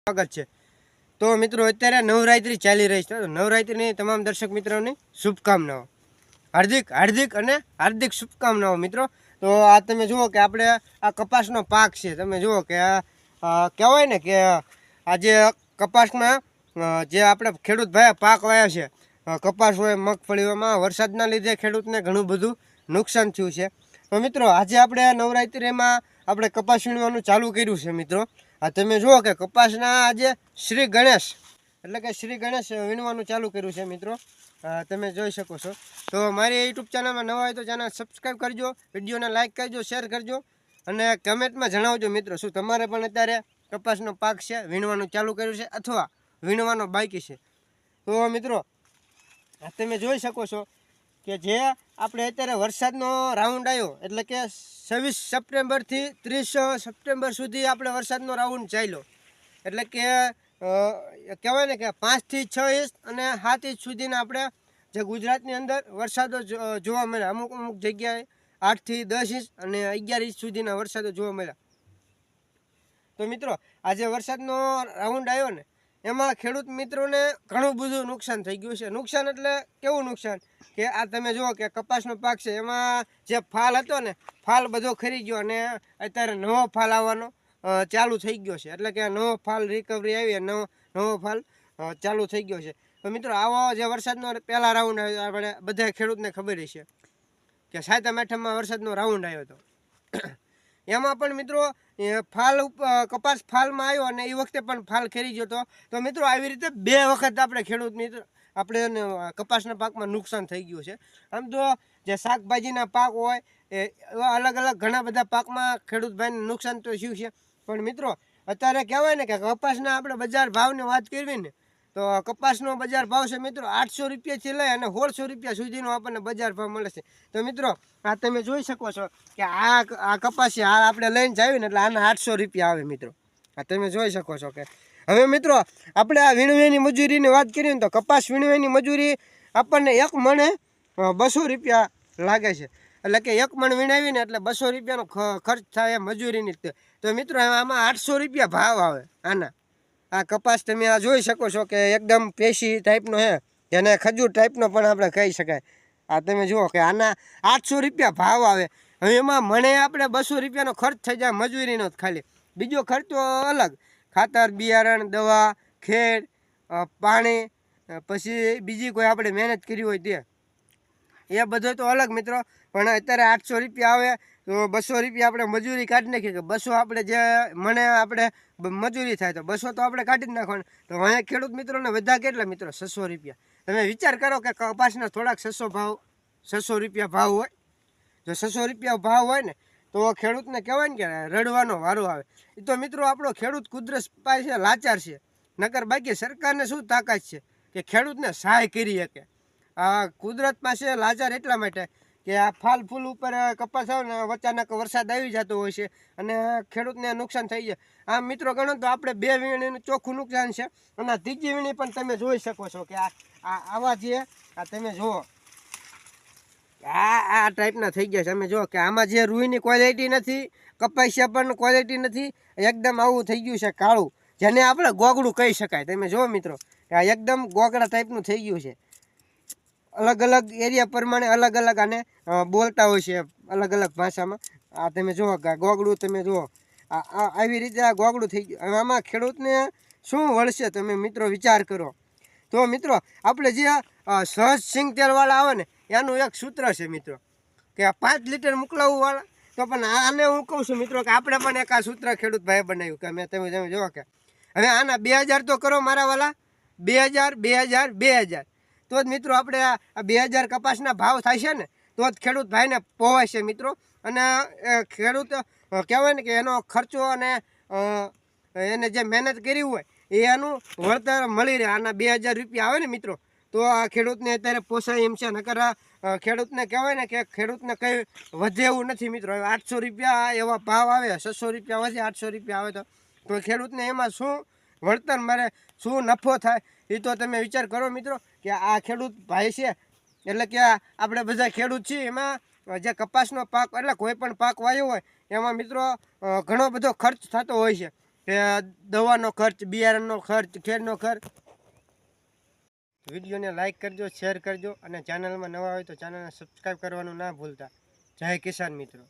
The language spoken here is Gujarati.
સ્વાગત છે। તો મિત્રો અત્યારે નવરાત્રી ચાલી રહી છે, તો નવરાત્રીની તમામ દર્શક મિત્રોની શુભકામનાઓ, હાર્દિક અને હાર્દિક શુભકામનાઓ મિત્રો। તો આ તમે જુઓ કે આપણે આ કપાસનો પાક છે, તમે જુઓ કે કહેવાય ને કે આજે કપાસમાં જે આપણે ખેડૂત ભાઈ પાક વાયા છે, કપાસ હોય મગફળીઓમાં વરસાદના લીધે ખેડૂતને ઘણું બધું નુકસાન થયું છે। તો મિત્રો આજે આપણે નવરાત્રીમાં આપણે કપાસ વીણવાનું ચાલુ કર્યું છે મિત્રો। આ તમે જુઓ કે કપાસના આજે શ્રી ગણેશ એટલે કે શ્રી ગણેશ વીણવાનું ચાલુ કર્યું છે મિત્રો। તમે જોઈ શકો છો। તો મારી યુટ્યુબ ચેનલમાં નવા હોય તો ચેનલ સબસ્ક્રાઈબ કરજો, વિડીયોને લાઇક કરજો, શેર કરજો અને કમેન્ટમાં જણાવજો મિત્રો શું તમારે પણ અત્યારે કપાસનો પાક છે વીણવાનું ચાલુ કર્યું છે અથવા વીણવાનો બાકી છે। તો મિત્રો તમે જોઈ શકો છો કે જે આપણે અત્યારે વરસાદનો રાઉન્ડ આવ્યો એટલે કે 26 સપ્ટેમ્બરથી 30 સપ્ટેમ્બર સુધી આપણે વરસાદનો રાઉન્ડ ચાલ્યો, એટલે કે કહેવાય ને કે 5 થી 6 ઇંચ અને 7 ઇંચ સુધીના આપણે જે ગુજરાતની અંદર વરસાદો જોવા મળ્યા। અમુક જગ્યાએ 8 થી 10 ઇંચ અને 11 ઇંચ સુધીના વરસાદો જોવા મળ્યા। તો મિત્રો આજે વરસાદનો રાઉન્ડ આવ્યો ને એમાં ખેડૂત મિત્રોને ઘણું બધું નુકસાન થઈ ગયું છે। નુકસાન એટલે કેવું નુકસાન કે આ તમે જુઓ કે કપાસનો પાક છે એમાં જે ફાલ હતો ને ફાલ બધો ખરી ગયો અને અત્યારે નવો ફાલ આવવાનો ચાલુ થઈ ગયો છે, એટલે કે નવો ફાલ રિકવરી આવી નવો ફાલ ચાલુ થઈ ગયો છે। તો મિત્રો આવો જે વરસાદનો પહેલા રાઉન્ડ આવ્યો આપણે બધા ખેડૂતને ખબર છે કે 7મ 8મમાં વરસાદનો રાઉન્ડ આવ્યો હતો એમાં પણ મિત્રો ફાલ કપાસ ફાલમાં આવ્યો અને એ વખતે પણ ફાલ ખેરી ગયો હતો। તો મિત્રો આવી રીતે 2 વખત આપણે ખેડૂત મિત્રો આપણે કપાસના પાકમાં નુકસાન થઈ ગયું છે। આમ તો જે શાકભાજીના પાક હોય એવા અલગ અલગ ઘણા બધા પાકમાં ખેડૂત ભાઈને નુકસાન તો થયું છે, પણ મિત્રો અત્યારે કહેવાય ને કે કપાસના આપણે બજાર ભાવની વાત કરવી ને તો કપાસનો બજાર ભાવ છે મિત્રો 800 રૂપિયાથી લઈ અને 1600 રૂપિયા સુધીનો આપણને બજાર ભાવ મળે છે। તો મિત્રો આ તમે જોઈ શકો છો કે આ કપાસી આ આપણે લઈને જાવીને એટલે આના 800 રૂપિયા આવે મિત્રો। આ તમે જોઈ શકો છો કે હવે મિત્રો આપણે આ વીણવાની મજૂરીની વાત કરીએ ને તો કપાસ વીણવાની મજૂરી આપણને એક મણે 200 રૂપિયા લાગે છે, એટલે કે એક મણ વીણાવીને એટલે 200 રૂપિયાનો ખર્ચ થાય મજૂરીની। તો મિત્રો આમાં 800 રૂપિયા ભાવ આવે આના। આ કપાસ તમે આ જોઈ શકો છો કે એકદમ પેશી ટાઈપનો છે, જેને ખજૂર ટાઈપનો પણ આપણે કહી શકાય। આ તમે જુઓ કે આના 800 રૂપિયા ભાવ આવે। હવે એમાં મણે આપણે 200 રૂપિયાનો ખર્ચ થઈ જાય મજૂરીનો જ ખાલી, બીજો ખર્ચો અલગ, ખાતર બિયારણ દવા ખેડ પાણી પછી બીજી કોઈ આપણે મહેનત કરી હોય તે એ બધો તો અલગ મિત્રો। પણ અત્યારે 800 રૂપિયા આવે તો 200 રૂપિયા આપણે મજૂરી કાઢી નાખીએ કે 200 આપણે જે મને આપણે મજૂરી થાય તો 200 તો આપણે કાઢી જ નાખવાનું। તો અહીંયા ખેડૂત મિત્રોને વધા કેટલા મિત્રો 600 રૂપિયા। તમે વિચાર કરો કે કપાસના થોડાક 600 રૂપિયા ભાવ હોય, જો 600 રૂપિયા ભાવ હોય ને તો ખેડૂતને કહેવાય ને કે રડવાનો વારો આવે। એ તો મિત્રો આપણો ખેડૂત કુદરત પાસે લાચાર છે, નકર બાકી સરકારને શું તાકાત છે કે ખેડૂતને સહાય કરી શકે। આ કુદરત પાસે લાચાર એટલા માટે કે આ ફાલ ફૂલ ઉપર કપાસ આવે ને અચાનક વરસાદ આવી જતો હોય છે અને ખેડૂતને નુકસાન થઈ જાય। આમ મિત્રો ગણો તો આપણે 2 વીણીનું ચોખ્ખું નુકસાન છે અને ત્રીજી વીણી પણ તમે જોઈ શકો છો કે આવા જે આ તમે જુઓ આ ટાઈપના થઈ ગયા છે। તમે જુઓ કે આમાં જે રૂઈની ક્વોલિટી નથી, કપાસિયા પણ ક્વોલિટી નથી, એકદમ આવું થઈ ગયું છે કાળું, જેને આપણે ગોગડું કહી શકાય। તમે જુઓ મિત્રો કે આ એકદમ ગોગડા ટાઈપનું થઈ ગયું છે। અલગ અલગ એરિયા પ્રમાણે અલગ અલગ આને બોલતા હોય છે અલગ અલગ ભાષામાં। આ તમે જુઓ કે ગોગડું તમે જુઓ આવી રીતે આ ગોગડું થઈ ગયું। હવે આમાં ખેડૂતને શું વળશે તમે મિત્રો વિચાર કરો। તો મિત્રો આપણે જે સહજ સિંગ તેલવાળા આવે ને એનું એક સૂત્ર છે મિત્રો કે 5 લીટર મોકલાવવાવાળા, તો પણ આને હું કહું છું મિત્રો કે આપણે પણ એક આ સૂત્ર ખેડૂત ભાઈ બનાવ્યું કે તમે જુઓ કે હવે આના 2000 તો કરો મારા વાલા, 2000 2000 2000 તો જ મિત્રો આપણે આ 2000 કપાસના ભાવ થાય છે ને તો જ ખેડૂત ભાઈને પોવાય છે મિત્રો। અને ખેડૂત કહેવાય ને કે એનો ખર્ચો અને એને જે મહેનત કરી હોય એનું વળતર મળી રહે। આના 2000 રૂપિયા આવે ને મિત્રો તો આ ખેડૂતને અત્યારે પોસાય એમ છે, નકર ખેડૂતને કહેવાય ને કે ખેડૂતને કંઈ વધે એવું નથી મિત્રો। હવે 800 રૂપિયા એવા ભાવ આવે, 600 રૂપિયા વધે 800 રૂપિયા આવે તો ખેડૂતને એમાં શું વળતર મળે, શું નફો થાય એ તો તમે વિચાર કરો મિત્રો કે આ ખેડૂત ભાઈ છે એટલે કે આપણે બધા ખેડૂત છીએ, એમાં જે કપાસનો પાક એટલે કોઈ પણ પાક વાવ્યો હોય એમાં મિત્રો ઘણો બધો ખર્ચ થતો હોય છે। કે દવાનો ખર્ચ, બિયારણનો ખર્ચ, ખેડનો ખર્ચ. વિડીયોને લાઇક કરજો, શેર કરજો અને ચેનલમાં નવા હોય તો ચેનલને સબસ્ક્રાઈબ કરવાનું ના ભૂલતા. જય કિસાન મિત્રો.